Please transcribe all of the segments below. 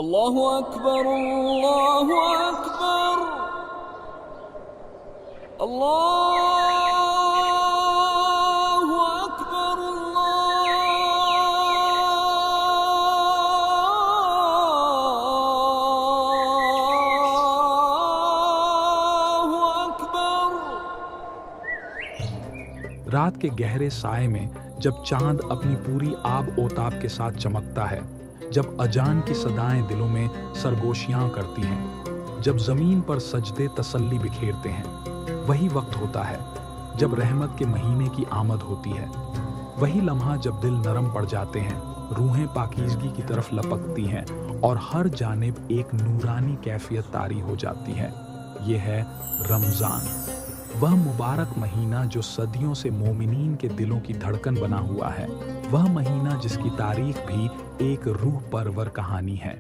اللہ اکبر اللہ اکبر اللہ اکبر اللہ اکبر۔ رات کے گہرے سائے میں جب چاند اپنی پوری آب اوتاب کے ساتھ چمکتا ہے، جب اذان کی صدائیں دلوں میں سرگوشیاں کرتی ہیں، جب زمین پر سجدے تسلی بکھیرتے ہیں، وہی وقت ہوتا ہے جب رحمت کے مہینے کی آمد ہوتی ہے۔ وہی لمحہ جب دل نرم پڑ جاتے ہیں، روحیں پاکیزگی کی طرف لپکتی ہیں اور ہر جانب ایک نورانی کیفیت طاری ہو جاتی ہے۔ یہ ہے رمضان، وہ مبارک مہینہ جو صدیوں سے مومنین کے دلوں کی دھڑکن بنا ہوا ہے، وہ مہینہ جس کی تاریخ بھی ایک روح پرور کہانی ہے۔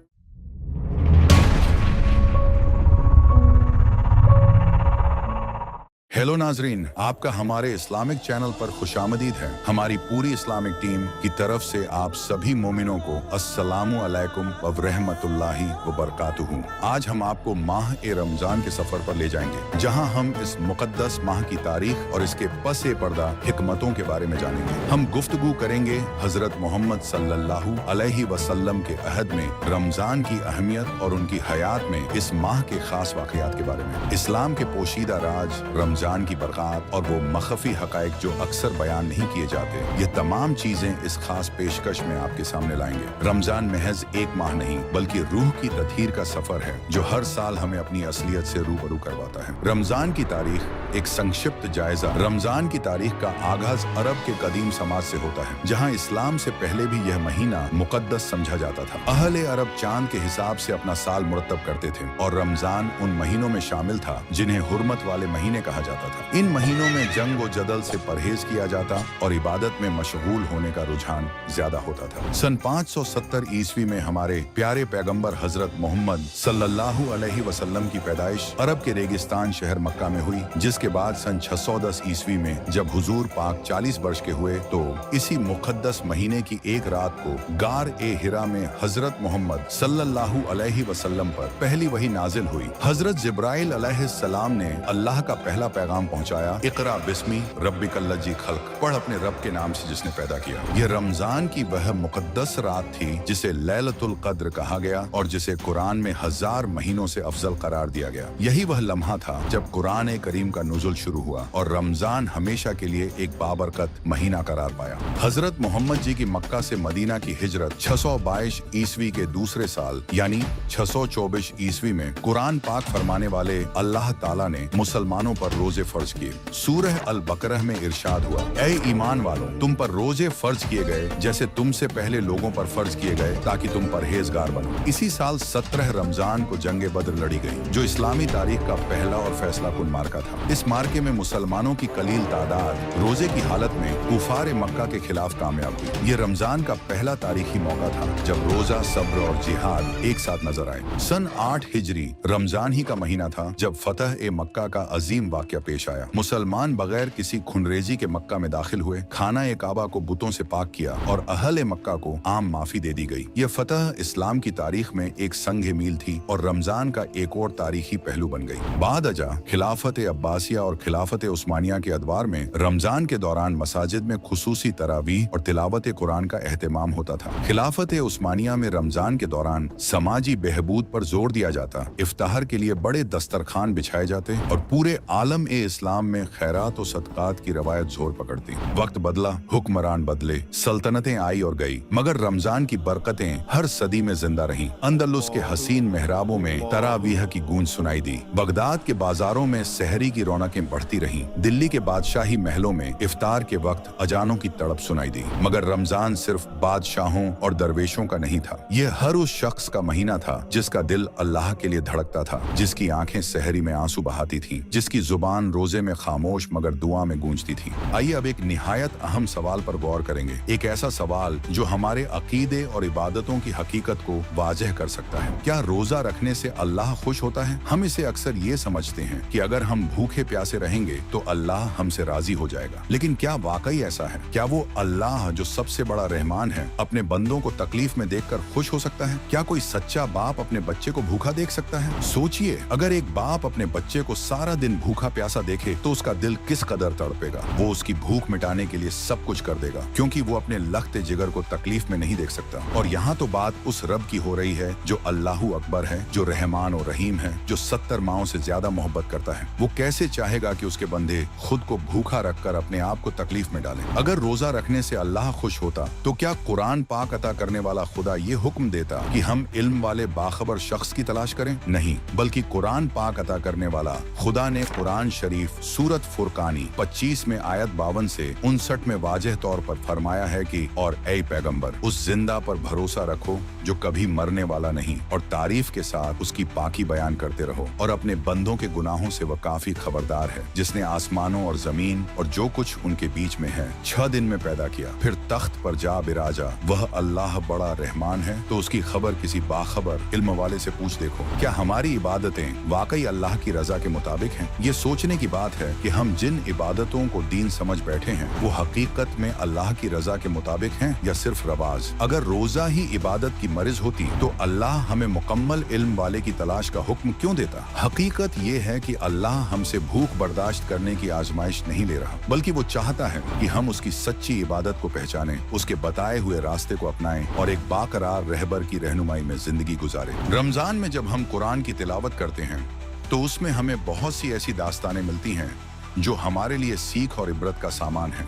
ہیلو ناظرین، آپ کا ہمارے اسلامک چینل پر خوش آمدید ہے۔ ہماری پوری اسلامک ٹیم کی طرف سے آپ سبھی مومنوں کو السلام علیکم ورحمۃ اللہ وبرکاتہ۔ آج ہم آپ کو ماہ رمضان کے سفر پر لے جائیں گے، جہاں ہم اس مقدس ماہ کی تاریخ اور اس کے پس پردہ حکمتوں کے بارے میں جانیں گے۔ ہم گفتگو کریں گے حضرت محمد صلی اللہ علیہ وسلم کے عہد میں رمضان کی اہمیت اور ان کی حیات میں اس ماہ کے خاص واقعات کے بارے میں، اسلام کے پوشیدہ راج، رمضان کی برکات اور وہ مخفی حقائق جو اکثر بیان نہیں کیے جاتے۔ یہ تمام چیزیں اس خاص پیشکش میں آپ کے سامنے لائیں گے۔ رمضان محض ایک ماہ نہیں بلکہ روح کی تطہیر کا سفر ہے جو ہر سال ہمیں اپنی اصلیت سے روبرو کرواتا ہے۔ رمضان کی تاریخ ایک سنکشپت جائزہ۔ رمضان کی تاریخ کا آغاز عرب کے قدیم سماج سے ہوتا ہے، جہاں اسلام سے پہلے بھی یہ مہینہ مقدس سمجھا جاتا تھا۔ اہل عرب چاند کے حساب سے اپنا سال مرتب کرتے تھے اور رمضان ان مہینوں میں شامل تھا جنہیں حرمت والے مہینے کہا جاتا تھا۔ ان مہینوں میں جنگ و جدل سے پرہیز کیا جاتا اور عبادت میں مشغول ہونے کا رجحان زیادہ ہوتا تھا۔ سن 570 عیسوی میں ہمارے پیارے پیغمبر حضرت محمد صلی اللہ علیہ وسلم کی پیدائش عرب کے ریگستان شہر مکہ میں ہوئی، جس کے بعد سن 610 عیسوی میں جب حضور پاک 40 برس کے ہوئے تو اسی مقدس مہینے کی ایک رات کو غار ہرا میں حضرت محمد صلی اللہ علیہ وسلم پر پہلی وحی نازل ہوئی۔ حضرت جبرائیل علیہ السلام نے اللہ کا پہلا پیغام پہنچایا، اقرا بسمی ربک الذی خلق، پڑھ اپنے رب کے نام سے جس نے پیدا کیا۔ یہ رمضان کی وہ مقدس رات تھی جسے لیلۃ القدر کہا گیا اور جسے قرآن میں 1000 مہینوں سے افضل قرار دیا گیا۔ یہی وہ لمحہ تھا جب قرآن کریم کا نزول شروع ہوا اور رمضان ہمیشہ کے لیے ایک بابرکت مہینہ قرار پایا۔ حضرت محمد جی کی مکہ سے مدینہ کی ہجرت 622 عیسوی کے دوسرے سال یعنی 624 عیسوی میں قرآن پاک فرمانے والے اللہ تعالیٰ نے مسلمانوں پر روزے فرض کیے۔ سورہ البقرہ میں ارشاد ہوا، اے ایمان والوں، تم پر روزے فرض کیے گئے جیسے تم سے پہلے لوگوں پر فرض کیے گئے تاکہ تم پرہیزگار بنو۔ اسی سال 17 رمضان کو جنگ بدر لڑی گئی جو اسلامی تاریخ کا پہلا اور فیصلہ کن مارکہ تھا۔ اس مارکے میں مسلمانوں کی قلیل تعداد روزے کی حالت میں کفار مکہ کے خلاف کامیاب ہوئی۔ یہ رمضان کا پہلا تاریخی موقع تھا جب روزہ، صبر اور جہاد ایک ساتھ نظر آئے۔ سن 8 ہجری رمضان ہی کا مہینہ تھا جب فتح مکہ کا عظیم واقعہ پیش آیا۔ مسلمان بغیر کسی خنریزی کے مکہ میں داخل ہوئے، خانہ کعبہ کو بتوں سے پاک کیا اور اہل مکہ کو عام معافی دے دی گئی۔ یہ فتح اسلام کی تاریخ میں ایک سنگ میل تھی اور رمضان کا ایک اور تاریخی پہلو بن گئی۔ بعد ازاں خلافت عباسیہ اور خلافت عثمانیہ کے ادوار میں رمضان کے دوران مساجد میں خصوصی تراویح اور تلاوت قرآن کا اہتمام ہوتا تھا۔ خلافت عثمانیہ میں رمضان کے دوران سماجی بہبود پر زور دیا جاتا، افطار کے لیے بڑے دسترخوان بچھائے جاتے اور پورے عالم اسلام میں خیرات و صدقات کی روایت زور پکڑتی۔ وقت بدلا، حکمران بدلے، سلطنتیں آئی اور گئی، مگر رمضان کی برکتیں ہر صدی میں زندہ رہیں۔ اندلس کے حسین محرابوں میں تراویح کی گونج سنائی دی، بغداد کے بازاروں میں سحری کی رونقیں بڑھتی رہیں، دلی کے بادشاہی محلوں میں افطار کے وقت اذانوں کی تڑپ سنائی دی۔ مگر رمضان صرف بادشاہوں اور درویشوں کا نہیں تھا، یہ ہر اس شخص کا مہینہ تھا جس کا دل اللہ کے لیے دھڑکتا تھا، جس کی آنکھیں سحری میں آنسو بہاتی تھیں، جس کی زبان जुबान रोजे में खामोश मगर दुआ में गूंजती थी। आइए अब एक निहायत अहम सवाल पर गौर करेंगे, एक ऐसा सवाल जो हमारे अकीदे और इबादतों की हकीकत को वाज़ेह कर सकता है। क्या रोजा रखने से अल्लाह खुश होता है? हम इसे अक्सर ये समझते हैं कि अगर हम भूखे प्यासे रहेंगे तो अल्लाह हमसे राजी हो जाएगा, लेकिन क्या वाकई ऐसा है? क्या वो अल्लाह जो सबसे बड़ा रहमान है अपने बंदों को तकलीफ में देखकर खुश हो सकता है? क्या कोई सच्चा बाप अपने बच्चे को भूखा देख सकता है? सोचिए, अगर एक बाप अपने बच्चे को सारा दिन भूखा प्यासा देखे तो उसका दिल किस कदर तड़पेगा। वो उसकी भूख मिटाने के लिए सब कुछ कर देगा, क्योंकि वो अपने लख्ते जिगर को तकलीफ में नहीं देख सकता। और यहाँ तो बात उस रब की हो रही है जो अल्लाहु अकबर है, जो रहमान और रहीम है, जो 70 माओं से ज्यादा मोहब्बत करता है। वो कैसे चाहेगा कि उसके बंदे खुद को भूखा रखकर अपने आप को तकलीफ में डालें? अगर रोजा रखने से अल्लाह खुश होता तो क्या कुरान पाक अता करने वाला खुदा ये हुक्म देता कि हम इल्म वाले बाखबर शख्स की तलाश करें? नहीं, बल्कि कुरान पाक अता करने वाला खुदा ने कुरान शरीफ सूरत फुरकानी 25 में आयत 52 से 59 में वाज़ेह तौर पर फरमाया है कि और ऐ पैगंबर, उस जिंदा पर भरोसा रखो जो कभी मरने वाला नहीं, और तारीफ के साथ उसकी पाकी बयान करते रहो, और अपने बंदों के गुनाहों से वह काफी खबरदार है, जिसने आसमानों और जमीन और जो कुछ उनके बीच में है 6 दिन में पैदा किया, फिर तख्त पर जा बिराजा। वह अल्लाह बड़ा रहमान है, तो उसकी खबर किसी बाखबर इल्म वाले से पूछ देखो। क्या हमारी इबादतें वाकई अल्लाह की रजा के मुताबिक हैं? ये सोचने की बात है कि हम जिन इबादतों को दीन समझ बैठे हैं वो हकीकत में अल्लाह की रजा के मुताबिक हैं या सिर्फ रवाज। अगर रोजा ही इबादत की मर्ज होती तो अल्लाह हमें मुकम्मल इल्म वाले की तलाश का हुक्म क्यों देता? हकीकत ये है कि अल्लाह हमसे भूख बर्दाश्त करने की आजमाइश नहीं ले रहा, बल्कि वो चाहता है कि हम उसकी सच्ची इबादत को पहचानें, उसके बताए हुए रास्ते को अपनाएं और एक बाकरार रहबर की रहनुमाई में जिंदगी गुजारें। रमजान में जब हम कुरान की तिलावत करते हैं तो उसमें हमें बहुत सी ऐसी दास्तानें मिलती हैं जो हमारे लिए सीख और इबरत का सामान है।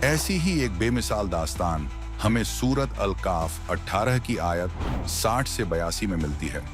ऐसी ही एक बेमिसाल दास्तान हमें सूरत अल काफ 18 की आयत 60 से 82 में मिलती है।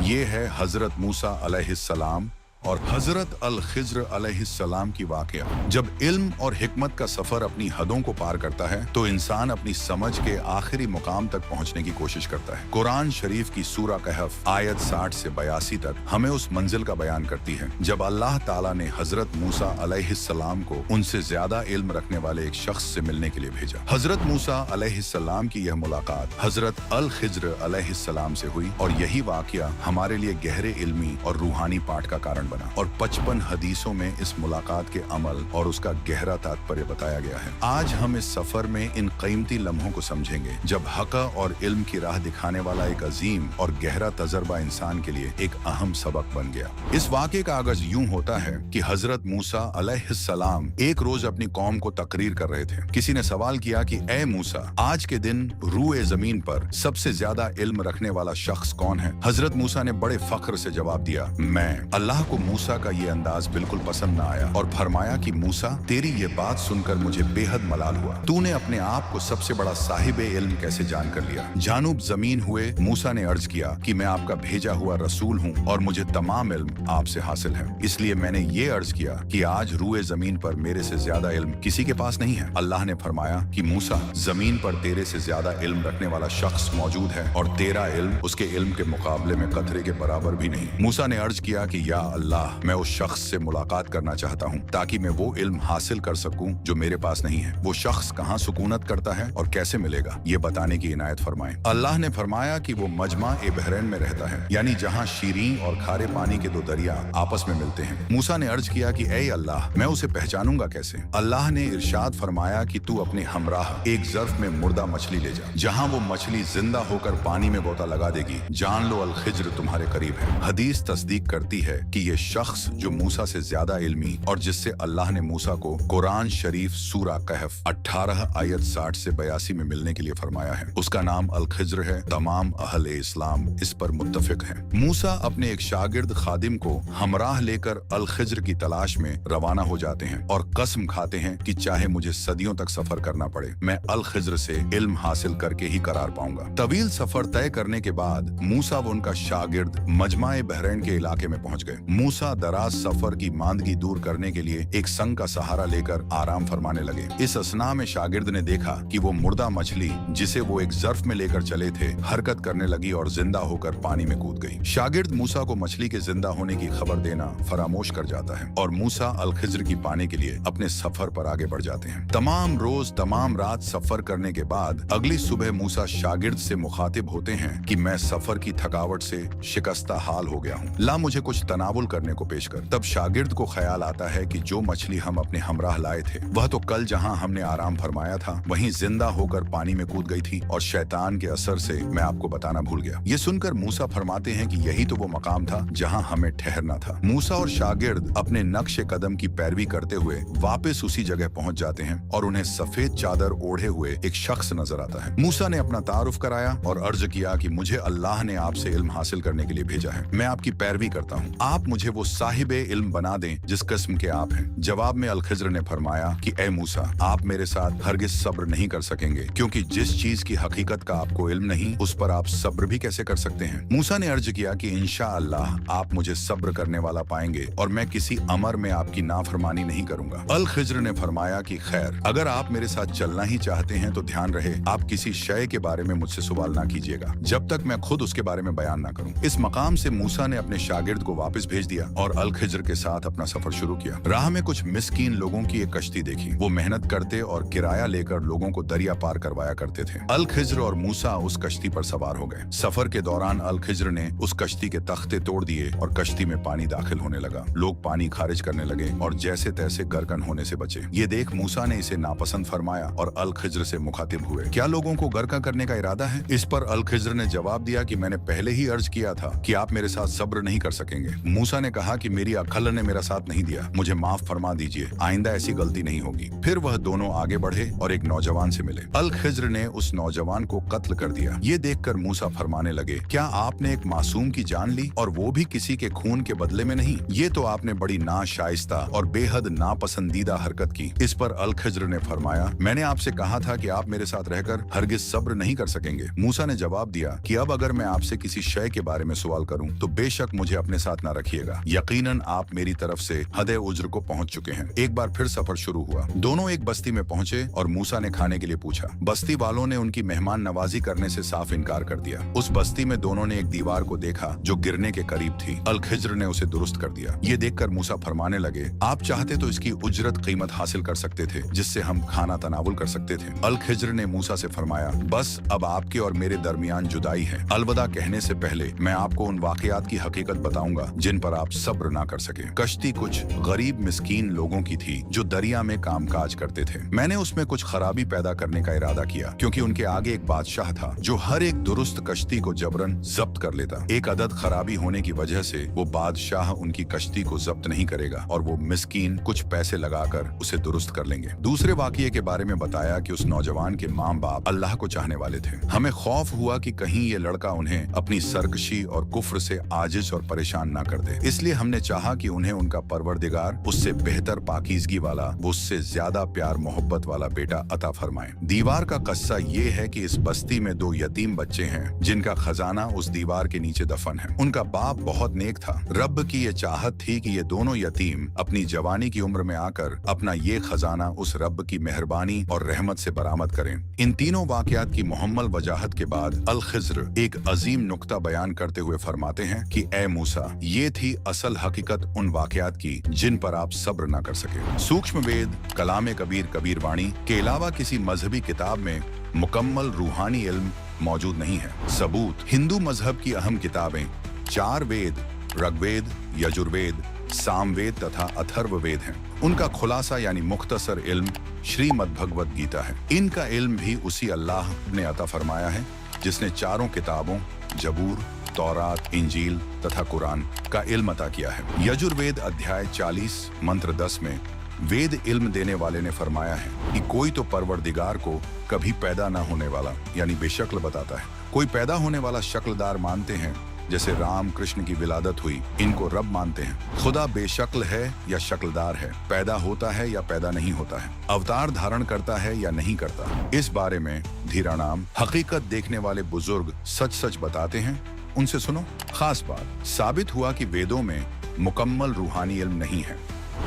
ये है हजरत मूसा अलैहिस्सलाम और हजरत अल खिज्र अलैहिस्सलाम की वाकया। जब इल्म और हिकमत का सफर अपनी हदों को पार करता है तो इंसान अपनी समझ के आखिरी मुकाम तक पहुंचने की कोशिश करता है। कुरान शरीफ की सूरा कहफ आयत 60 से 82 तक हमें उस मंजिल का बयान करती है जब अल्लाह ताला ने हजरत मूसा अलैहिस्सलाम को उनसे ज्यादा इल्म रखने वाले एक शख्स से मिलने के लिए भेजा। हजरत मूसा अलैहिस्सलाम की यह मुलाकात हजरत अल खिज्र अलैहिस्सलाम से हुई और यही वाकया हमारे लिए गहरे इल्मी और रूहानी पाठ का कारण बना, और 55 हदीसों में इस मुलाकात के अमल और उसका गहरा तात्पर्य बताया गया है। आज हम इस सफर में इन कीमती लम्हों को समझेंगे जब हक़ और इल्म की राह दिखाने वाला एक अजीम और गहरा तजर्बा इंसान के लिए एक अहम सबक बन गया। इस वाक़े का आगाज यूं होता है कि हजरत मूसा अलैहिस्सलाम एक रोज अपनी कौम को तकरीर कर रहे थे। किसी ने सवाल किया कि ए मूसा, आज के दिन रूए जमीन पर सबसे ज्यादा इल्म रखने वाला शख्स कौन है? हजरत मूसा ने बड़े फख्र से जवाब दिया, मैं। अल्लाह को मूसा का ये अंदाज बिल्कुल पसंद न आया और फरमाया कि मूसा, तेरी ये बात सुनकर मुझे बेहद मलाल हुआ। तूने अपने आप को सबसे बड़ा साहिब इल्म कैसे जान कर लिया? जानुब जमीन हुए मूसा ने अर्ज किया कि मैं आपका भेजा हुआ रसूल हूँ और मुझे तमाम इल्म आपसे हासिल है, इसलिए मैंने ये अर्ज किया कि आज रूए जमीन पर मेरे से ज्यादा इल्म किसी के पास नहीं है। अल्लाह ने फरमाया कि मूसा, जमीन पर तेरे से ज्यादा इल्म रखने वाला शख्स मौजूद है और तेरा इल्म उसके इल्म के मुकाबले में कतरे के बराबर भी नहीं। मूसा ने अर्ज किया कि या अल्लाह, मैं उस शख्स से मुलाकात करना चाहता हूँ ताकि मैं वो इल्म हासिल कर सकूं जो मेरे पास नहीं है। वो शख्स कहाँ सुकूनत करता है और कैसे मिलेगा, ये बताने की इनायत फरमाएं। अल्लाह ने फरमाया कि वो मजमा ए बहरैन में रहता है, यानी जहाँ शीरीं और खारे पानी के दो दरिया आपस में मिलते हैं। मूसा ने अर्ज किया कि ए अल्लाह, मैं उसे पहचानूंगा कैसे? अल्लाह ने इरशाद फरमाया कि तू अपने हमराह एक ज़र्फ में मुर्दा मछली ले जा, जहाँ वो मछली जिंदा होकर पानी में गोता लगा देगी, जान लो अल खिज्र तुम्हारे करीब है। हदीस तस्दीक करती है कि ये शख्स जो मूसा से ज्यादा इल्मी और जिससे अल्लाह ने मूसा को कुरान शरीफ सूरा कहफ 18 आयत 60 से 82 में मिलने के लिए फरमाया है, उसका नाम अल खिज्र है। तमाम अहले इस्लाम इस पर मुत्तफिक हैं। मूसा अपने एक शागिर्द खादिम को हमराह लेकर अल खिज्र की तलाश में रवाना हो जाते हैं और कसम खाते हैं कि चाहे मुझे सदियों तक सफर करना पड़े, मैं अल खिज्र से इल्म हासिल करके ही करार पाऊंगा। तवील सफर तय करने के बाद मूसा व उनका शागिर्द मजमा-ए बहरैन के इलाके में पहुंच गए। मूसा दराज सफर की मांदगी दूर करने के लिए एक संग का सहारा लेकर आराम फरमाने लगे। इस असना में शागिर्द ने देखा कि वो मुर्दा मछली जिसे वो एक ज़र्फ में लेकर चले थे हरकत करने लगी और जिंदा होकर पानी में कूद गई। शागिर्द मूसा को मछली के जिंदा होने की खबर देना फरामोश कर जाता है और मूसा अल खिज्र की पाने के लिए अपने सफर पर आगे बढ़ जाते हैं। तमाम रोज तमाम रात सफर करने के बाद अगली सुबह मूसा शागिर्द से मुखातिब होते हैं कि मैं सफर की थकावट से शिकस्ता हाल हो गया हूँ, ला मुझे कुछ तनावुल करने को पेश कर। तब शागिर्द को ख्याल आता है कि जो मछली हम अपने हमराह लाए थे वह तो कल जहाँ हमने आराम फरमाया था वहीं जिंदा होकर पानी में कूद गई थी और शैतान के असर से मैं आपको बताना भूल गया। ये सुनकर मूसा फरमाते हैं कि यही तो वो मकाम था जहाँ हमें ठहरना था। मूसा और शागिर्द अपने नक्शे कदम की पैरवी करते हुए वापस उसी जगह पहुंच जाते हैं और उन्हें सफेद चादर ओढ़े हुए एक शख्स नजर आता है। मूसा ने अपना तारुफ कराया और अर्ज किया कि मुझे अल्लाह ने आपसे इल्म हासिल करने के लिए भेजा है, मैं आपकी पैरवी करता हूँ, आप मुझे वो साहिबे इल्म बना दें जिस किस्म के आप हैं। जवाब में अल खिज्र ने फरमाया कि ए मूसा, आप मेरे साथ हरगिज सब्र नहीं कर सकेंगे क्योंकि जिस चीज की हकीकत का आपको इल्म नहीं उस पर आप सब्र भी कैसे कर सकते हैं। मूसा ने अर्ज किया कि इंशाअल्लाह आप मुझे सब्र करने वाला पाएंगे और मैं किसी अमर में आपकी नाफरमानी नहीं करूंगा। अल खिज्र ने फरमाया कि खैर, अगर आप मेरे साथ चलना ही चाहते हैं तो ध्यान रहे आप किसी शय के बारे में मुझसे सवाल ना कीजिएगा जब तक मैं खुद उसके बारे में बयान ना करूं। इस मकाम से मूसा ने अपने शागिर्द को वापस भेज दिया और अल खिज्र के साथ अपना सफर शुरू किया। राह में कुछ मिस्कीन लोगों की एक कश्ती देखी। वो मेहनत करते और किराया लेकर लोगों को दरिया पार करवाया करते थे। अल खिज्र और मूसा उस कश्ती पर सवार हो गए। सफर के दौरान अल खिज्र ने उस कश्ती के तख्ते तोड़ दिए और कश्ती में पानी दाखिल होने लगा। लोग पानी खारिज करने लगे और जैसे तैसे गर्कन होने से बचे। ये देख मूसा ने इसे नापसंद फरमाया और अल खिज्र से मुखातिब हुए, क्या लोगों को गर्का करने का इरादा है? इस पर अल खिज्र ने जवाब दिया कि मैंने पहले ही अर्ज किया था कि आप मेरे साथ सब्र नहीं कर सकेंगे। मूसा ने कहा कि मेरी अक्ल ने मेरा साथ नहीं दिया, मुझे माफ फरमा दीजिए, आइंदा ऐसी गलती नहीं होगी। फिर वह दोनों आगे बढ़े और एक नौजवान से मिले। अल खिज्र ने उस नौजवान को कत्ल कर दिया। ये देखकर मूसा फरमाने लगे, क्या आपने एक मासूम की जान ली और वो भी किसी के खून के बदले में नहीं? ये तो आपने बड़ी नाशाइस्ता और बेहद नापसंदीदा हरकत की। इस पर अल खिज्र ने फरमाया, मैंने आपसे कहा था कि आप मेरे साथ रहकर हरगिज सब्र नहीं कर सकेंगे। मूसा ने जवाब दिया कि अब अगर मैं आपसे किसी शय के बारे में सवाल करूं तो बेशक मुझे अपने साथ ना रखिएगा, यकीनन आप मेरी तरफ से हद उज्र को पहुंच चुके हैं। एक बार फिर सफर शुरू हुआ। दोनों एक बस्ती में पहुंचे और मूसा ने खाने के लिए पूछा। बस्ती वालों ने उनकी मेहमान नवाजी करने से साफ इनकार कर दिया। उस बस्ती में दोनों ने एक दीवार को देखा जो गिरने के करीब थी। अल खिज्र ने उसे दुरुस्त कर दिया। ये देखकर मूसा फरमाने लगे, आप चाहते तो इसकी उजरत कीमत हासिल कर सकते थे जिससे हम खाना तनावुल कर सकते थे। अल खिज्र ने मूसा से फरमाया, बस अब आपके और मेरे दरमियान जुदाई है। अलविदा कहने से पहले मैं आपको उन वाकयात की हकीकत बताऊंगा जिन पर आप सब्र ना कर सके। कश्ती कुछ गरीब मिस्कीन लोगों की थी जो दरिया में कामकाज करते थे। मैंने उसमें कुछ खराबी पैदा करने का इरादा किया क्योंकि उनके आगे एक बादशाह था जो हर एक दुरुस्त कश्ती को जबरन जब्त कर लेता। एक अदद खराबी होने की वजह से वो बादशाह उनकी कश्ती को जब्त नहीं करेगा और वो मिस्कीन कुछ पैसे लगाकर उसे दुरुस्त कर लेंगे। दूसरे वाकये के बारे में बताया कि उस नौजवान के माँ बाप अल्लाह को चाहने वाले थे। हमें खौफ हुआ कि कहीं ये लड़का उन्हें अपनी सरकशी और कुफ्र से आजिज और परेशान ना कर दे, इसलिए हमने चाहा कि उन्हें उनका परवरदिगार उससे बेहतर पाकीज़गी वाला, उससे ज्यादा प्यार मोहब्बत वाला बेटा अता फरमाए। दीवार का कस्सा ये है कि इस बस्ती में 2 यतीम बच्चे हैं जिनका खजाना उस दीवार के नीचे दफन है। उनका बाप बहुत नेक था। रब की ये चाहत थी कि ये दोनों यतीम अपनी जवानी की उम्र में आकर अपना ये खजाना उस रब की मेहरबानी और रहमत से बरामद करें। इन तीनों वाकयात की मुहम्मल वजाहत के बाद अल खिज्र एक अजीम नुक्ता बयान करते हुए फरमाते हैं कि ए मूसा, ये थी असल हकीकत उन वाकयात की जिन पर आप सब्र न कर सके। सूक्ष्म वेद, कलाम कबीर, कबीर वाणी के अलावा किसी मजहबी किताब में मुकम्मल रूहानी इल्म मौजूद नहीं है। सबूत, हिंदू मजहब की अहम किताबें 4 वेद, ऋग्वेद, यजुर्वेद, सामवेद तथा अथर्ववेद हैं। उनका खुलासा यानी मुख्तसर इल्म श्रीमद् भगवत गीता है। इनका इल्म भी उसी अल्लाह ने अता फरमाया है जिसने चारों किताबों जबूर, तौरात, इंजील तथा कुरान का इल्म अता किया है। यजुर्वेद अध्याय 40 मंत्र 10 में वेद इल्म देने वाले ने फरमाया है कि कोई तो परवरदिगार को कभी पैदा न होने वाला यानी बेशक्ल बताता है। कोई पैदा होने वाला शक्लदार मानते हैं, जैसे राम कृष्ण की विलादत हुई, इनको रब मानते हैं। खुदा बेशक्ल है या शक्लदार है, पैदा होता है या पैदा नहीं होता है, अवतार धारण करता है या नहीं करता, इस बारे में धीराणाम हकीकत देखने वाले बुजुर्ग सच सच बताते हैं, उनसे सुनो। खास बात, साबित हुआ कि वेदों में मुकम्मल रूहानी इल्म नहीं है।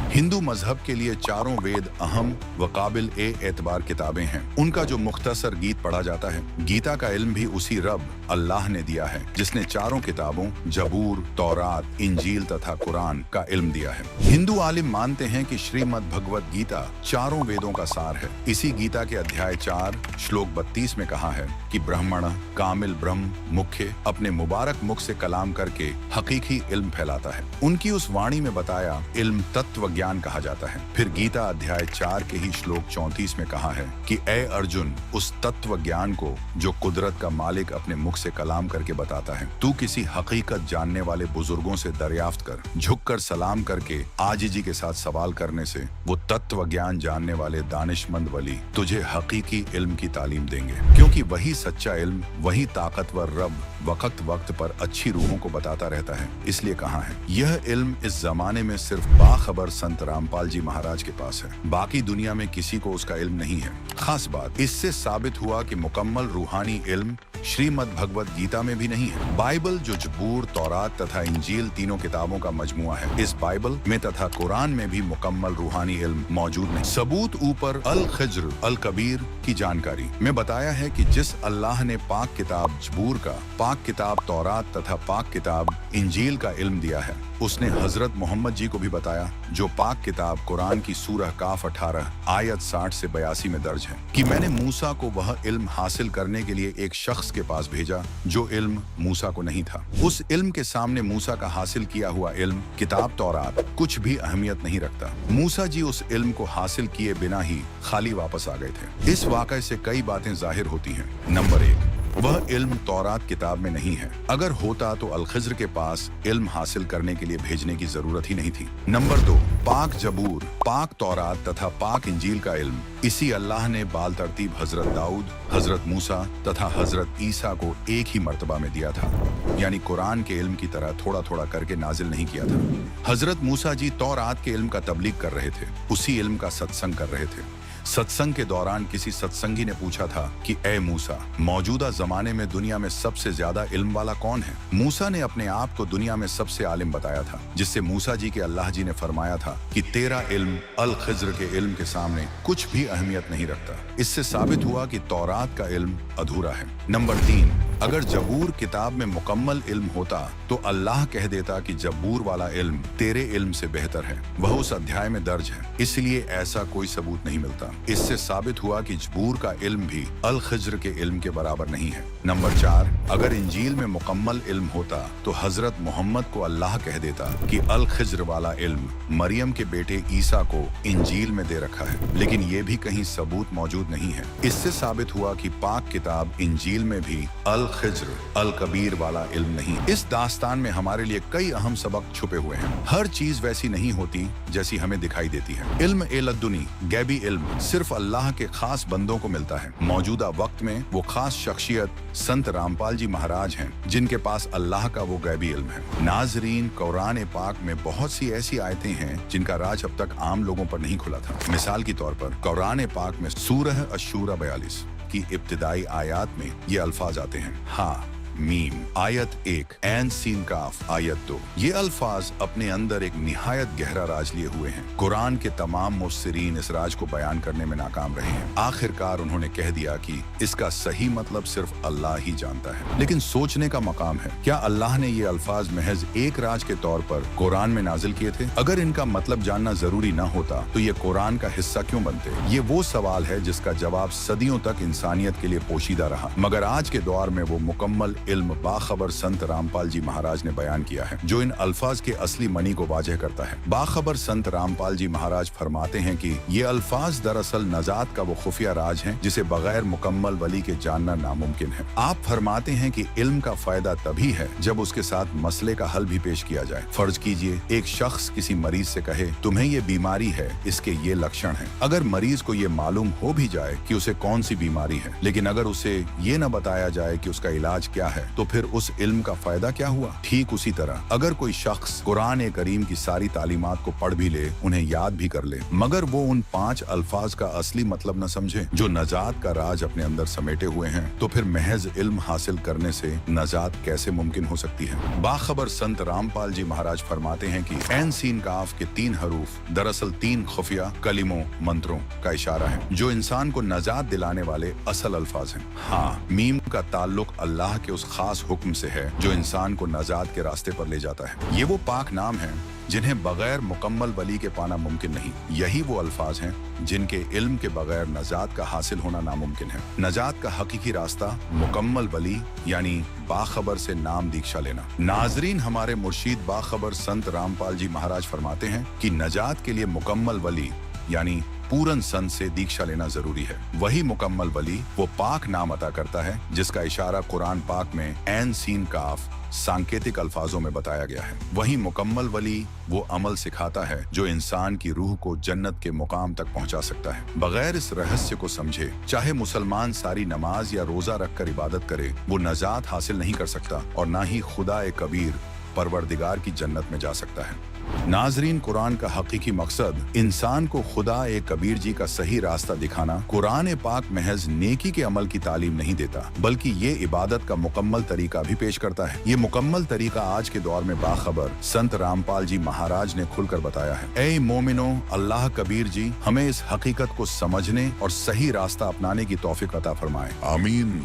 हिंदू मजहब के लिए चारों वेद अहम व काबिल एतबार किताबें हैं। उनका जो मुख्तसर गीत पढ़ा जाता है, गीता का इल्म भी उसी रब अल्लाह ने दिया है जिसने चारों किताबों जबूर, तौरात, इंजील तथा कुरान का इल्म दिया है। हिंदू आलिम मानते हैं कि श्रीमद् भगवत गीता चारों वेदों का सार है। इसी गीता के अध्याय 4 श्लोक 32 में कहा है कि ब्राह्मण कामिल ब्रह्म मुख्य अपने मुबारक मुख से कलाम करके हकीकी इल्म फैलाता है। उनकी उस वाणी में बताया इल्म तत्व ज्ञान कहा जाता है। फिर गीता अध्याय 4 के ही श्लोक 34 में कहा है कि ए अर्जुन, उस तत्व ज्ञान को जो कुदरत का मालिक अपने मुख से कलाम करके बताता है, तू किसी हकीकत जानने वाले बुजुर्गों से दरियाफ्त कर। झुककर सलाम करके आजिजी के साथ सवाल करने से वो तत्व ज्ञान जानने वाले दानिशमंद वली तुझे हकीकी इल्म की तालीम देंगे, क्योंकि वही सच्चा इल्म, वही ताकतवर रब वक्त वक्त पर अच्छी रूहों को बताता रहता है। इसलिए कहा है यह इल्म इस जमाने में सिर्फ बाखबर संत रामपाल जी महाराज के पास है, बाकी दुनिया में किसी को उसका इल्म नहीं है। खास बात इससे साबित हुआ कि मुकम्मल रूहानी इल्म श्रीमद् भगवत गीता में भी नहीं है। बाइबल जो जबूर, तौरात तथा इंजील तीनों किताबों का मजमुआ है, इस बाइबल में तथा कुरान में भी मुकम्मल रूहानी इल्म मौजूद नहीं। सबूत ऊपर अल खिज्र अल कबीर की जानकारी में बताया है कि जिस अल्लाह ने पाक किताब जबूर का, पाक किताब तौरात तथा पाक किताब इंजील का इल्म दिया है, उसने हजरत मोहम्मद जी को भी बताया, जो पाक किताब कुरान की सूरह काफ 18 आयत 60 से 82 में दर्ज है कि मैंने मूसा को वह इल्म हासिल करने के लिए एक शख्स के पास भेजा जो इल्म मूसा को नहीं था। उस इल्म के सामने मूसा का हासिल किया हुआ इल्म किताब तौरात कुछ भी अहमियत नहीं रखता। मूसा जी उस इल्म को हासिल किए बिना ही खाली वापस आ गए थे। इस वाक़े से कई बातें जाहिर होती हैं। नंबर 1, वह इल्म तौरात किताब में नहीं है। अगर होता तो अल खिज्र के पास इल्म हासिल करने के लिए भेजने की जरूरत ही नहीं थी। नंबर 2, पाक जबूर, पाक तौरात तथा पाक इंजील का इल्म इसी अल्लाह ने बाल तरतीब हजरत दाऊद, हजरत मूसा तथा हजरत ईसा को एक ही मर्तबा में दिया था, यानी कुरान के इल्म की तरह थोड़ा थोड़ा करके नाजिल नहीं किया था। हजरत मूसा जी तौरात के इल्म का तबलीग कर रहे थे, उसी इल्म का सत्संग कर रहे थे। सत्संग के दौरान किसी सत्संगी ने पूछा था कि ए मूसा, मौजूदा जमाने में दुनिया में सबसे ज्यादा इल्म वाला कौन है? मूसा ने अपने आप को दुनिया में सबसे आलिम बताया था, जिससे मूसा जी के अल्लाह जी ने फरमाया था कि तेरा इल्म अल खिज्र के इल्म के सामने कुछ भी अहमियत नहीं रखता। इससे साबित हुआ कि तौरात का इल्म अधूरा है। नंबर 3, अगर जबूर किताब में मुकम्मल इल्म होता तो अल्लाह कह देता कि जबूर वाला इल्म तेरे इल्म से बेहतर है, वह उस अध्याय में दर्ज है, इसलिए ऐसा कोई सबूत नहीं मिलता। इससे साबित हुआ कि जबूर का इल्म भी अल खिज्र के इल्म के बराबर नहीं है। नंबर 4, अगर इंजील में मुकम्मल इल्म होता तो हजरत मोहम्मद को अल्लाह कह देता कि अल खिज्र वाला इल्म मरियम के बेटे ईसा को इंजील में दे रखा है, लेकिन ये भी कहीं सबूत मौजूद नहीं है। इससे साबित हुआ कि पाक किताब इंजील में भी अल खिज्र अल कबीर वाला इल्म नहीं। इस दास्तान में हमारे लिए कई अहम सबक छुपे हुए हैं। हर चीज वैसी नहीं होती जैसी हमें दिखाई देती है। इल्म एलद्दुनी गैबी इल्म सिर्फ अल्लाह के खास बंदों को मिलता है। मौजूदा वक्त में वो खास शख्सियत संत रामपाल जी महाराज हैं, जिनके पास अल्लाह का वो गैबी इल्म है। नाजरीन, कुरान पाक में बहुत सी ऐसी आयतें हैं जिनका राज अब तक आम लोगों पर नहीं खुला था। मिसाल के तौर पर कुरान पाक में सूरह अश-शूरा 42 की इब्तिदाई आयत में ये अल्फाज आते हैं, हाँ मीम आयत 1, एन सीन काफ आयत 2। ये अल्फाज अपने अंदर एक निहायत गहरा राज लिए हुए हैं। कुरान के तमाम मुफस्सिरीन इस राज को बयान करने में नाकाम रहे हैं। आखिरकार उन्होंने कह दिया कि इसका सही मतलब सिर्फ अल्लाह ही जानता है। लेकिन सोचने का मकाम है, क्या अल्लाह ने ये अल्फाज महज एक राज के तौर पर कुरान में नाजिल किए थे? अगर इनका मतलब जानना जरूरी न होता तो ये कुरान का हिस्सा क्यों बनते? ये वो सवाल है जिसका जवाब सदियों तक इंसानियत के लिए पोशीदा रहा, मगर आज के दौर में वो मुकम्मल इल्म बाखबर संत रामपाल जी महाराज ने बयान किया है, जो इन अल्फाज के असली मनी को वाज़ेह करता है। बाखबर संत रामपाल जी महाराज फरमाते हैं कि ये अल्फाज दरअसल नजात का वो खुफिया राज है जिसे बगैर मुकम्मल वली के जानना नामुमकिन है। आप फरमाते हैं कि इल्म का फायदा तभी है जब उसके साथ मसले का हल भी पेश किया जाए। फर्ज कीजिए एक शख्स किसी मरीज से कहे तुम्हें ये बीमारी है, इसके ये लक्षण है। अगर मरीज को ये मालूम हो भी जाए कि उसे कौन सी बीमारी है, लेकिन अगर उसे ये न बताया जाए कि उसका इलाज क्या है तो फिर उस इल्म का फायदा क्या हुआ? ठीक उसी तरह अगर कोई शख्स कुरान करीम की सारी तालीमात को पढ़ भी ले, उन्हें याद भी कर ले, मगर वो उन 5 अल्फाज का असली मतलब न समझे जो नजात का राज अपने अंदर समेटे हुए हैं, तो फिर महज इल्म हासिल करने से नजात कैसे मुमकिन हो सकती है? बाखबर संत रामपाल जी महाराज फरमाते हैं कि ऐन सीन काफ के 3 हरूफ दरअसल 3 खुफिया कलिमों मंत्रों का इशारा है जो इंसान को नजात दिलाने वाले असल अल्फाज हैं। हाँ, मीम का ताल्लुक अल्लाह के उस खास हुक्म से है जो इंसान को नजात के रास्ते पर ले जाता है। ये वो पाक नाम है जिन्हें बगैर मुकम्मल वली के पाना मुमकिन नहीं। यही वो अल्फाज हैं जिनके इल्म के बगैर नजात का हासिल होना नामुमकिन है। नजात का हकीकी रास्ता मुकम्मल वली यानी बाखबर से नाम दीक्षा लेना। नाजरीन, हमारे मुर्शीद बाखबर संत रामपाल जी महाराज फरमाते हैं कि नजात के लिए मुकम्मल वली यानी पूरन संत से दीक्षा लेना जरूरी है। वही मुकम्मल वली वो पाक नाम अता करता है जिसका इशारा कुरान पाक में ऐन सीन काफ सांकेतिक अल्फाजों में बताया गया है। वही मुकम्मल वली वो अमल सिखाता है जो इंसान की रूह को जन्नत के मुकाम तक पहुंचा सकता है। बगैर इस रहस्य को समझे चाहे मुसलमान सारी नमाज या रोजा रखकर इबादत करे, वो नजात हासिल नहीं कर सकता और ना ही खुदा कबीर परवरदिगार की जन्नत में जा सकता है। नाजरीन, कुरान का हकीकी मकसद इंसान को खुदा कबीर जी का सही रास्ता दिखाना। कुरान पाक महज नेकी के अमल की तालीम नहीं देता, बल्कि ये इबादत का मुकम्मल तरीका भी पेश करता है। ये मुकम्मल तरीका आज के दौर में बाखबर संत रामपाल जी महाराज ने खुलकर बताया है। ऐ मोमिनो, अल्लाह कबीर जी हमें इस हकीकत को समझने और सही रास्ता अपनाने की तौफीक अता फरमाए, आमीन।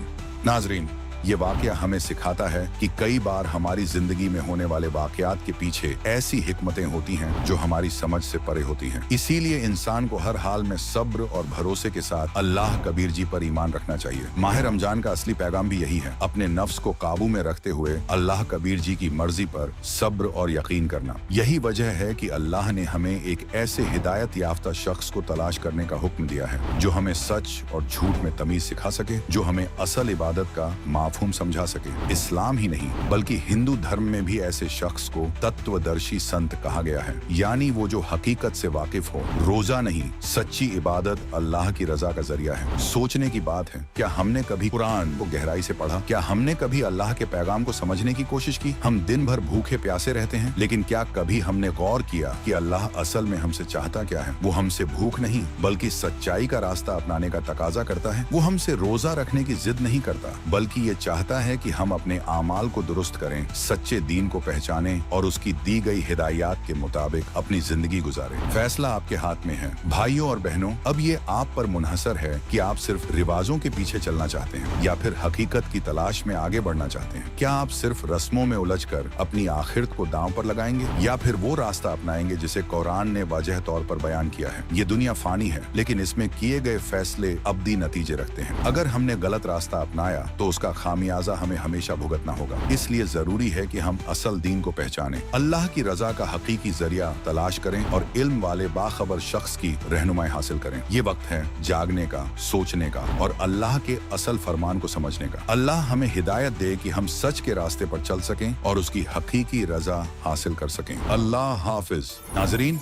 नाजरीन, ये वाकया हमें सिखाता है कि कई बार हमारी जिंदगी में होने वाले वाकयात के पीछे ऐसी हिकमतें होती हैं जो हमारी समझ से परे होती हैं। इसीलिए इंसान को हर हाल में सब्र और भरोसे के साथ अल्लाह कबीर जी पर ईमान रखना चाहिए। माह रमजान का असली पैगाम भी यही है, अपने नफ्स को काबू में रखते हुए अल्लाह कबीर जी की मर्जी पर सब्र और यकीन करना। यही वजह है कि अल्लाह ने हमें एक ऐसे हिदायत याफ्ता शख्स को तलाश करने का हुक्म दिया है जो हमें सच और झूठ में तमीज सिखा सके, जो हमें असल इबादत का माफहूम समझा सके। इस्लाम ही नहीं बल्कि हिंदू धर्म में भी ऐसे शख्स को तत्वदर्शी संत कहा गया है, यानी वो जो हकीकत से वाकिफ हो। रोजा नहीं, सच्ची इबादत अल्लाह की रजा का जरिया है। सोचने की बात है, क्या हमने कभी कुरान को गहराई से पढ़ा? क्या हमने कभी अल्लाह के पैगाम को समझने की कोशिश की? हम दिन भर भूखे प्यासे रहते हैं, लेकिन क्या कभी हमने गौर किया कि अल्लाह असल में हमसे चाहता क्या है? वो हमसे भूख नहीं बल्कि सच्चाई का रास्ता अपनाने का तकाजा करता है। वो हमसे रोजा रखने की जिद नहीं करता, बल्कि ये चाहता है कि हम अपने आमाल को दुरुस्त करें, सच्चे दीन को पहचानें और उसकी दी गई हिदायत के मुताबिक अपनी जिंदगी गुजारें। फैसला आपके हाथ में है। भाइयों और बहनों, अब ये आप पर मुनहसर है कि आप सिर्फ रिवाजों के पीछे चलना चाहते हैं या फिर हकीकत की तलाश में आगे बढ़ना चाहते हैं। क्या आप सिर्फ रस्मों में उलझकर अपनी आखिरत को दांव पर लगाएंगे या फिर वो रास्ता अपनाएंगे जिसे कुरान ने वाज़ेह तौर पर बयान किया है? ये दुनिया फानी है, लेकिन इसमें किए गए फैसले अब्दी नतीजे रखते हैं। अगर हमने गलत रास्ता अपनाया तो उसका खामियाजा हमें हमेशा भुगतना होगा। इसलिए जरूरी है कि हम असल दीन को पहचानें, अल्लाह की रजा का हकीकी जरिया तलाश करें और इल्म वाले बाखबर शख्स की रहनुमाई हासिल करें। ये वक्त है जागने का, सोचने का और अल्लाह के असल फरमान को समझने का। अल्लाह हमें हिदायत दे कि हम सच के रास्ते पर चल सकें और उसकी हकीकी रजा हासिल कर सकें। अल्लाह हाफिज। नाजरीन,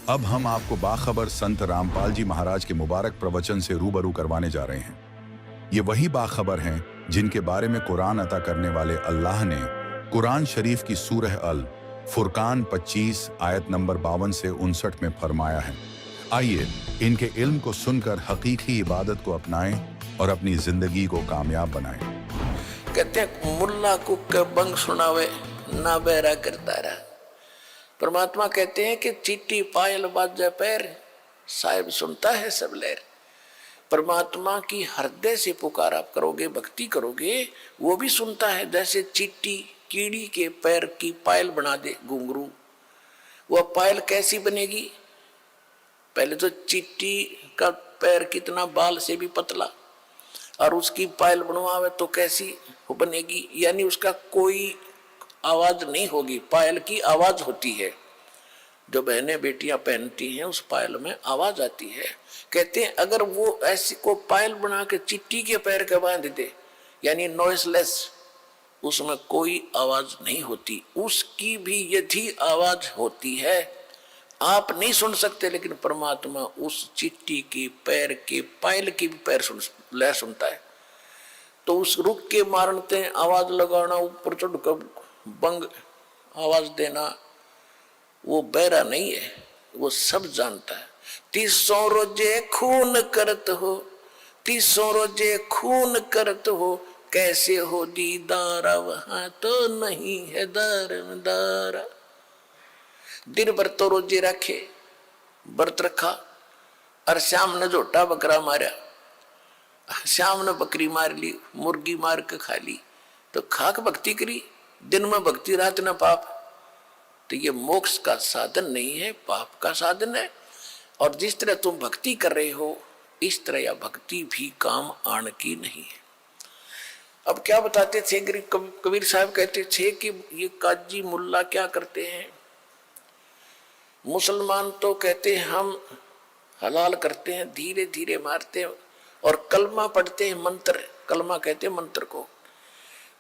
अब हम आपको बाखबर संत रामपाल जी महाराज के मुबारक प्रवचन से रूबरू करवाने जा रहे हैं। ये वही बाखबर हैं जिनके बारे में कुरान अता करने वाले अल्लाह ने कुरान शरीफ की सूरह अल फुरकान 25 आयत नंबर 52 से 59 में फरमाया है। आइए इनके इल्म को सुनकर हकीकी इबादत को अपनाएं और अपनी जिंदगी को कामयाब बनाएं। कहते हैं मुल्ला को बंग सुनावे ना बहरा करता रहा। परमात्मा कहते हैं कि चीटी पायल बाजे पैर, साहिब सुनता है सब लहर। परमात्मा की हृदय से पुकार आप करोगे, भक्ति करोगे, वो भी सुनता है। जैसे चीटी कीड़ी के पैर की पायल बना दे घुंघरू, वह पायल कैसी बनेगी? पहले तो चीटी का पैर कितना बाल से भी पतला, और उसकी पायल बनवावे तो कैसी बनेगी? यानी उसका कोई आवाज नहीं होगी, पायल की आवाज होती है। जो बहनें बेटियां पहनती हैं उस पायल में आवाज आती है। कहते हैं अगर वो ऐसी को पायल बना के चिट्टी के पैर के बांध दे, यानी नॉइसलेस, उसमें कोई आवाज नहीं होती, उसकी भी यदि आवाज होती है आप नहीं सुन सकते, लेकिन परमात्मा उस चिट्टी की पैर के पायल की भी पैर सुनता है। तो उस रुक के मारते आवाज लगाना, ऊपर चढ़ कर बंग आवाज देना, वो बहरा नहीं है, वो सब जानता है। 300 रोजे खून करत हो, 300 रोजे खून करत हो, कैसे हो दीदारा, वहां तो नहीं है दारदारा। दिन भर तो रोजे रखे, व्रत रखा, और शाम ने झोटा बकरा मारा, शाम ने बकरी मार ली, मुर्गी मार के खा ली, तो खाक भक्ति करी, दिन में भक्ति रात न पाप। तो ये मोक्ष का साधन नहीं है, पाप का साधन है। और जिस तरह तुम भक्ति कर रहे हो, इस तरह यह भक्ति भी काम आने की नहीं है। अब क्या बताते थे कबीर साहब, कहते थे कि ये काजी मुल्ला क्या करते हैं, मुसलमान तो कहते हैं हम हलाल करते हैं, धीरे धीरे मारते हैं, और कलमा पढ़ते हैं, मंत्र, कलमा कहते हैं मंत्र को,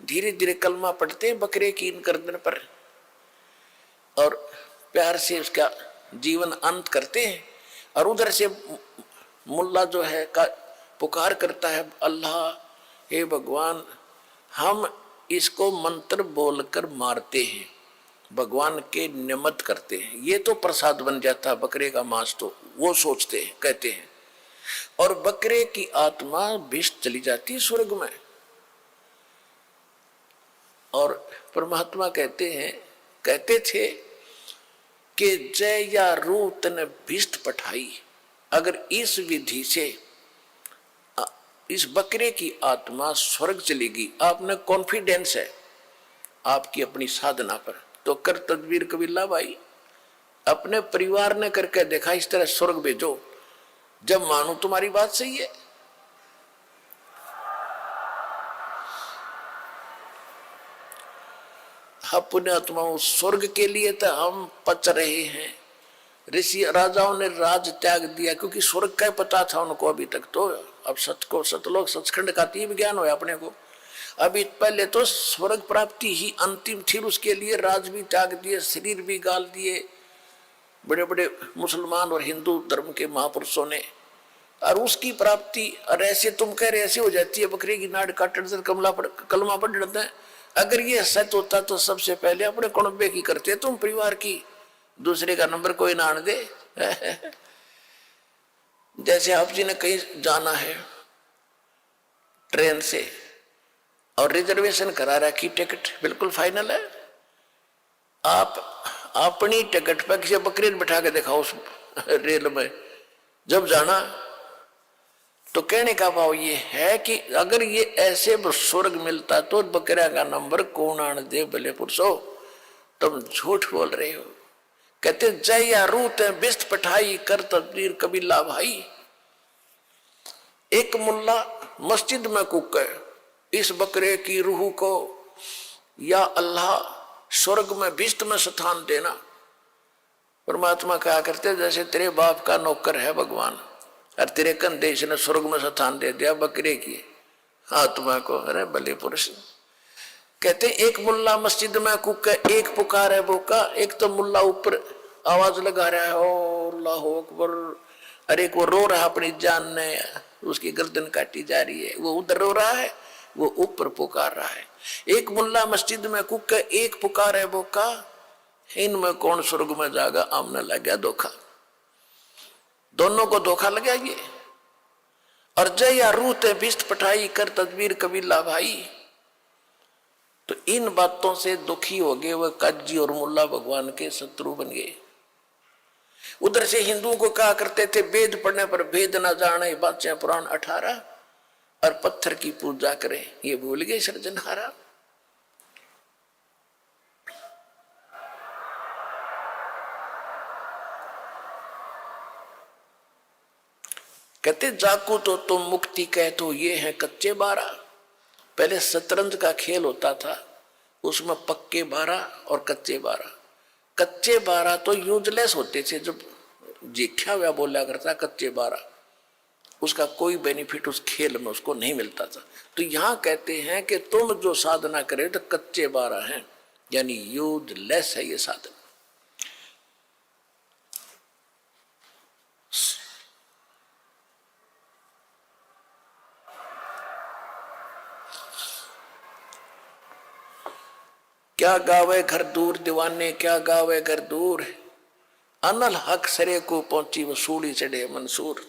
धीरे धीरे कलमा पढ़ते हैं बकरे की इन गर्दन पर, और प्यार से उसका जीवन अंत करते हैं। और उधर से मुल्ला जो है का पुकार करता है, अल्लाह, हे भगवान, हम इसको मंत्र बोलकर मारते हैं, भगवान के निमित्त करते हैं, ये तो प्रसाद बन जाता है बकरे का मांस, तो वो सोचते हैं, कहते हैं। और बकरे की आत्मा विष चली जाती है स्वर्ग में। और परमात्मा कहते हैं, कहते थे कि जय या रूत ने भिष्ट पठाई, अगर इस विधि से इस बकरे की आत्मा स्वर्ग चलेगी, आपने कॉन्फिडेंस है आपकी अपनी साधना पर, तो कर तदबीर कबीला भाई, अपने परिवार ने करके देखा, इस तरह स्वर्ग भेजो, जब मानो तुम्हारी बात सही है। अपने आत्माओं स्वर्ग के लिए तो हम पच रहे हैं। ऋषि राजाओं ने राज त्याग दिया क्योंकि स्वर्ग का पता था उनको अभी तक, तो अब सतलोक सचखंड का तीव्र ज्ञान हो अपने को। अभी पहले तो स्वर्ग प्राप्ति ही अंतिम थी, उसके लिए राज भी त्याग दिए, शरीर भी गाल दिए बड़े बड़े मुसलमान और हिंदू धर्म के महापुरुषों ने, और उसकी प्राप्ति। और ऐसे तुम कह रहे ऐसे हो जाती है, बकरी की नाड़ काटने से कलमा पढ़ जाता है। अगर ये सत्य होता तो सबसे पहले अपने कुणबे की करते तुम, परिवार की, दूसरे का नंबर कोई ना आने दे। जैसे आप जी ने कहीं जाना है ट्रेन से और रिजर्वेशन करा रखी, टिकट बिल्कुल फाइनल है, आप अपनी टिकट पर किसी बकरी बिठा के दिखाओ उस रेल में जब जाना, तो कहने का भाव ये है कि अगर ये ऐसे स्वर्ग मिलता तो बकरा का नंबर कौन आने दे, भले पुरुषो तुम झूठ बोल रहे हो। कहते जय या रूत बिस्त पठाई, कर तदबीर कबीला भाई। एक मुल्ला मस्जिद में कूके इस बकरे की रूह को, या अल्लाह स्वर्ग में बिस्त में स्थान देना। परमात्मा कहा करते जैसे तेरे बाप का नौकर है भगवान, और तेरे कंधे इसने स्वर्ग में स्थान दे दिया बकरे की आत्मा को। अरे भले पुरुष, कहते एक मुल्ला मस्जिद में कूके, एक पुकार है भूखा, एक तो मुल्ला ऊपर आवाज लगा रहा है ओ अल्लाह अकबर, अरे एक वो रो रहा अपनी जान ने, उसकी गर्दन काटी जा रही है, वो उधर रो रहा है, वो ऊपर पुकार रहा है। एक मुल्ला मस्जिद में कूके, एक पुकार है भूखा, इनमें कौन स्वर्ग में जागा, आमने लग गया धोखा, दोनों को धोखा लगा ये। और जय या रूत बिस्त पठाई, कर तदबीर कबीला भाई। तो इन बातों से दुखी हो गए वह काजी और मुल्ला भगवान के शत्रु बन गए। उधर से हिंदुओं को कहा करते थे वेद पढ़ने पर भेद न जाने, बादशाह पुराण 18, और पत्थर की पूजा करें, ये भूल गए सृजनहारा। कहते जाकू तो तुम मुक्ति कह तो ये है कच्चे 12। पहले शतरंज का खेल होता था, उसमें पक्के 12 और कच्चे 12। कच्चे 12 तो यूजलेस होते थे, जब जीख्या हुआ बोला करता कच्चे 12, उसका कोई बेनिफिट उस खेल में उसको नहीं मिलता था। तो यहां कहते हैं कि तुम जो साधना करे तो कच्चे 12 हैं, यानी यूजलेस है ये साधना। क्या गावे घर दूर दीवाने, क्या गावे घर दूर, अनल हक सरे को पहुंची वसूली चढ़े मंसूर।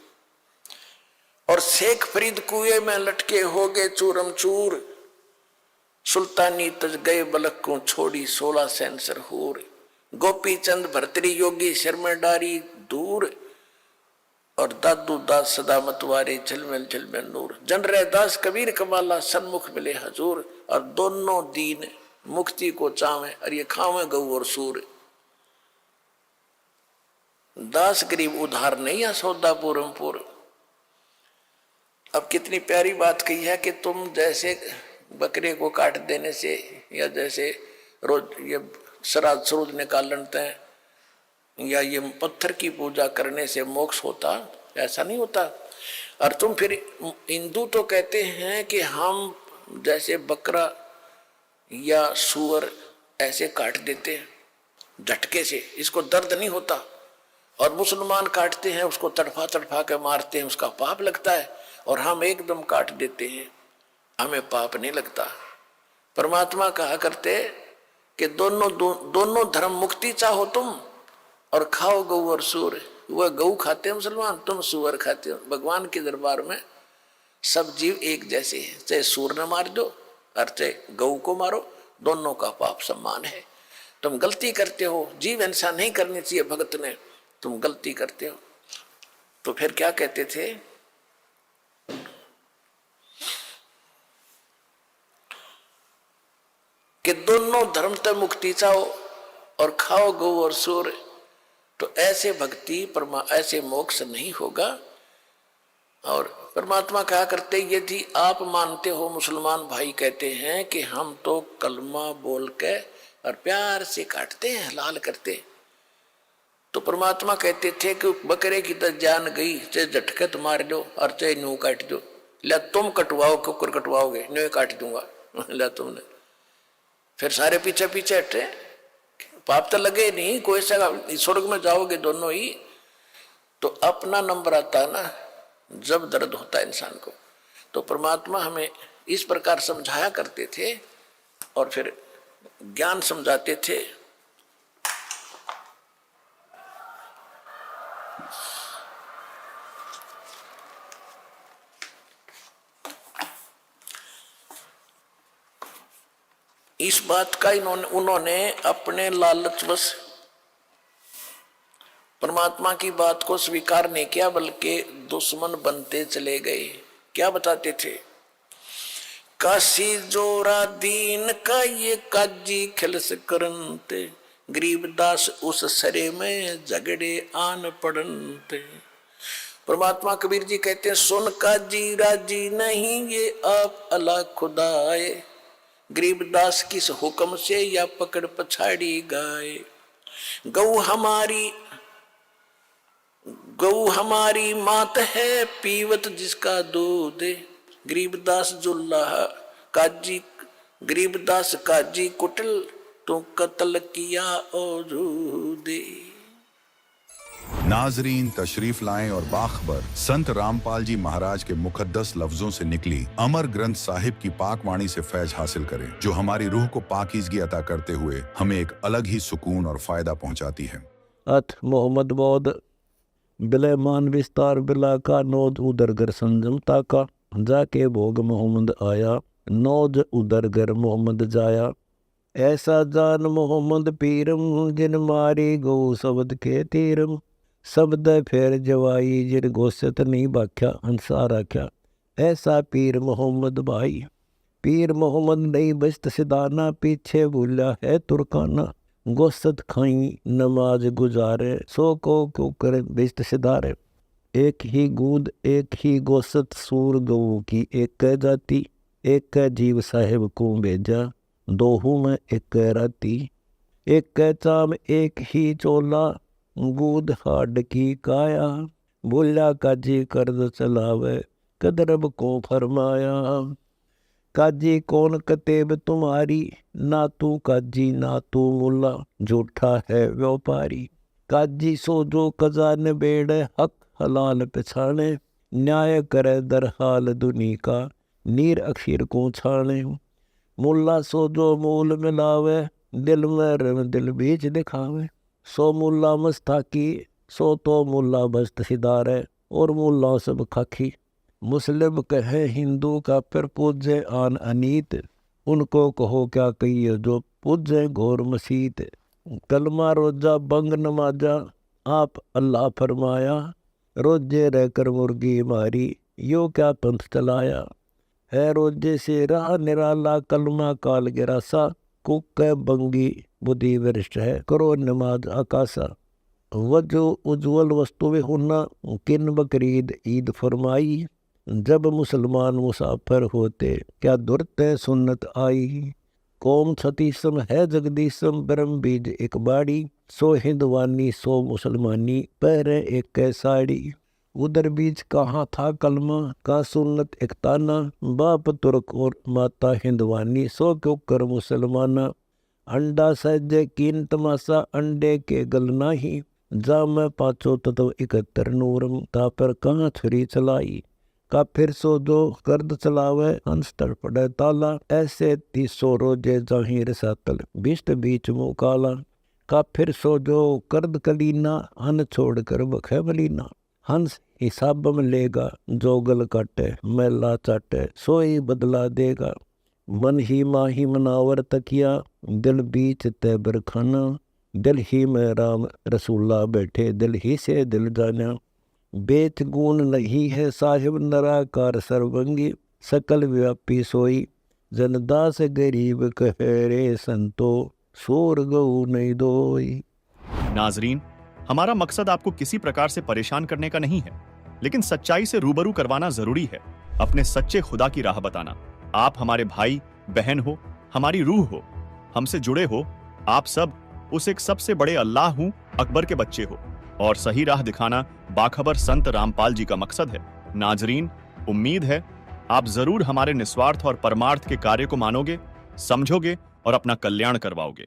और शेख फरीद कुएं में लटके हो गए चूरम चूर, सुल्तानी तज गए बलक को छोड़ी 16 सेंसर हूर। गोपी चंद भरतरी योगी शर में डारी दूर, और दादू दास सदा मतवारे झलमिल झलमिल नूर। जन रह दास कबीर कमाला सन्मुख मिले हजूर, और दोनों दीन मुक्ति को चावे और ये खावे गऊ और सूर। दास गरीब उधार नहीं है सौदा पूरम पूर। अब कितनी प्यारी बात कही है कि तुम जैसे बकरे को काट देने से या जैसे रोज ये श्राद्ध सरूद निकालते हैं या ये पत्थर की पूजा करने से मोक्ष होता, ऐसा नहीं होता। और तुम फिर हिंदू तो कहते हैं कि हम जैसे बकरा या सूअर ऐसे काट देते हैं झटके से, इसको दर्द नहीं होता। और मुसलमान काटते हैं उसको तड़फा तड़फा के मारते हैं, उसका पाप लगता है। और हम एकदम काट देते हैं, हमें पाप नहीं लगता। परमात्मा कहा करते कि दोनों धर्म मुक्ति चाहो तुम और खाओ गऊ और सूर। वह गऊ खाते हैं मुसलमान, तुम सूअर खाते हो। भगवान के दरबार में सब जीव एक जैसे हैं, चाहे सूर न मार दो और चाहे गऊ को मारो, दोनों का पाप समान है। तुम गलती करते हो, जीव हिंसा नहीं करनी चाहिए भगत ने, तुम गलती करते हो। तो फिर क्या कहते थे कि दोनों धर्म तक मुक्ति चाहो और खाओ गऊ और सूर। तो ऐसे भक्ति ऐसे मोक्ष नहीं होगा। और परमात्मा कहा करते यदि आप मानते हो, मुसलमान भाई कहते हैं कि हम तो कलमा बोल के और प्यार से काटते हैं, हलाल करते। तो परमात्मा कहते थे कि बकरे की तो जान गई, चाहे झटकत मार दो और चाहे न्यू काट दो। ला तुम कटवाओ, कुकर कटवाओगे, न्यू काट दूंगा। ला तुमने फिर सारे पीछे पीछे हटे, पाप तो लगे नहीं, कोई सा स्वर्ग में जाओगे दोनों ही। तो अपना नंबर आता है ना जब दर्द होता है इंसान को। तो परमात्मा हमें इस प्रकार समझाया करते थे और फिर ज्ञान समझाते थे। इस बात का उन्होंने अपने लालचवश परमात्मा की बात को स्वीकार नहीं किया, बल्कि दुश्मन बनते चले गए। क्या बताते थे? काशी जोरा दीन का ये काजी खिलस करनते, गरीबदास उस सरे में झगड़े आन पड़नते। परमात्मा कबीर जी कहते हैं सुन काजी राजी नहीं ये आप अल्लाह खुदाए, गरीबदास किस हुक्म से या पकड़ पछाड़ी गाए। गऊ हमारी मात है पीवत जिसका दूध, गरीबदास जुल्लाह काजी गरीबदास काजी कुटल तो कत्ल किया औजूदे। नाजरीन तशरीफ लाएं और बाखबर संत रामपाल जी महाराज के मुकद्दस लफ्जों से निकली अमर ग्रंथ साहिब की पाक वाणी से फैज हासिल करें, जो हमारी रूह को पाकीज़गी अता करते हुए हमें एक अलग ही सुकून और फायदा पहुंचाती है। अथ मोहम्मद बौद बिले मान विस्तार बिला का नोद उदरगर संजम ताका, जाके भोग मोहम्मद आया नोज उदरगर मोहम्मद जाया। ऐसा जान मोहम्मद पीरम जिन मारी गो शब्द के तीरम, शब्द फेर जवाई जिन गोश्त नहीं बाख्या हंसा राख्या। ऐसा पीर मोहम्मद भाई, पीर मोहम्मद नहीं बस्त सिदाना, पीछे भूला है तुर्काना। गोश्त खाई नमाज गुजारे, सो को क्यों करे बेस्त सिदारे। एक ही गूद एक ही गोश्त सूर गऊ की एक जाति, एक जीव साहिब को भेजा दोहू में एक राती। एक चाम एक ही चोला गूद हाड की काया, भूला काजी कर्ज चलावे कदरब को फरमाया। काजी कौन कतेब तुम्हारी, ना तू काजी ना तू मुल्ला, झूठा है व्यापारी। काजी सो जो कजान बेड़ हक हलाल पछाने, न्याय करे दरहाल दुनी का नीर अखीर को छाने। मुल्ला सो जो मूल मिलावे दिल में रम दिल बीच दिखावे। सो मुल्ला मस्ताकी सो तो मुल्ला बस्त सिदारे और मुल्ला सब खाकी। मुस्लिम कहे हिंदू का फिर पूजे आन अनीत, उनको कहो क्या कहिए जो पूजे घोर मसीत। कलमा रोजा बंग नमाजा आप अल्लाह फरमाया, रोजे रहकर मुर्गी मारी यो क्या पंथ चलाया। है रोजे से राह निराला कलमा काल गिरासा, कुक बंगी बुद्धि वरिष्ठ है करो नमाज आकाशा। वजो उज्ज्वल वस्तुएं होना किन बकरीद ईद फरमाई, जब मुसलमान मुसाफिर होते क्या दुर्त सुन्नत आई। कौम छतीसम है जगदीशम ब्रह्म बीज एक बाड़ी, सो हिंदवानी सो मुसलमानी पहरे एक कैसाड़ी। उधर बीच कहाँ था कलमा का सुन्नत एक ताना, बाप तुर्क और माता हिंदवानी सो क्यों कर मुसलमाना। अंडा सहजे कीन तमाशा अंडे के गलना ही, जा मैं पाँचों तत्व 71 नूरम ता पर कहाँ छुरी चलाई। का फिर सो जो गर्द चलावे हंस पड़े ताला, ऐसे 300 रोजे जाहिर सातल बिष्ट बीच मुँह काला। का फिर सो जो कर्द कलीना हन छोड़ कर बखे मलीना, हंस हिसाब में लेगा जो गल काटे मैला चाटे सोई बदला देगा। मन ही माही मनावर तकिया दिल बीच तैबर खाना, दिल ही में राम रसूल्ला बैठे दिल ही से दिल जाना। बेच गुण नहीं है साहिब नराकार सर्वंगी, सकल व्यापी सोई जनदास गरीब कहे रे संतो सोर गऊ नहीं दोई। नाजरीन, हमारा मकसद आपको किसी प्रकार से परेशान करने का नहीं है, लेकिन सच्चाई से रूबरू करवाना जरूरी है। अपने सच्चे खुदा की राह बताना। आप हमारे भाई बहन हो, हमारी रूह हो, हमसे जुड़े हो। आप सब उस एक सबसे बड़े अल्लाह हूं अकबर के बच्चे हो, और सही राह दिखाना बाखबर संत रामपाल जी का मकसद है। नाजरीन, उम्मीद है आप जरूर हमारे निस्वार्थ और परमार्थ के कार्य को मानोगे, समझोगे और अपना कल्याण करवाओगे।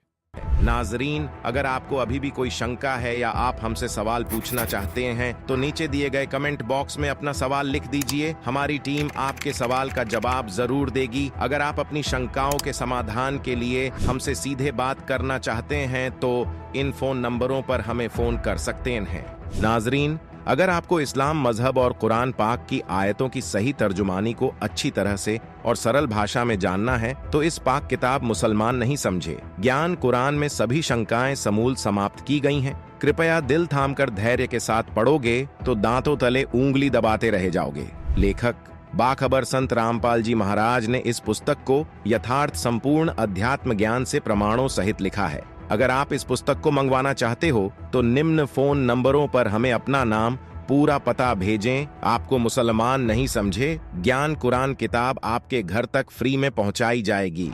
नाजरीन, अगर आपको अभी भी कोई शंका है या आप हमसे सवाल पूछना चाहते हैं तो नीचे दिए गए कमेंट बॉक्स में अपना सवाल लिख दीजिए। हमारी टीम आपके सवाल का जवाब जरूर देगी। अगर आप अपनी शंकाओं के समाधान के लिए हमसे सीधे बात करना चाहते हैं तो इन फोन नंबरों पर हमें फोन कर सकते हैं। नाजरीन, अगर आपको इस्लाम मजहब और कुरान पाक की आयतों की सही तर्जुमानी को अच्छी तरह से और सरल भाषा में जानना है तो इस पाक किताब मुसलमान नहीं समझे ज्ञान कुरान में सभी शंकाएं समूल समाप्त की गई हैं। कृपया दिल थामकर धैर्य के साथ पढ़ोगे तो दांतों तले उंगली दबाते रह जाओगे। लेखक बाखबर संत रामपाल जी महाराज ने इस पुस्तक को यथार्थ संपूर्ण अध्यात्म ज्ञान से प्रमाणों सहित लिखा है। अगर आप इस पुस्तक को मंगवाना चाहते हो तो निम्न फोन नंबरों पर हमें अपना नाम, पूरा पता भेजें। आपको मुसलमान नहीं समझे ज्ञान कुरान किताब आपके घर तक फ्री में पहुंचाई जाएगी।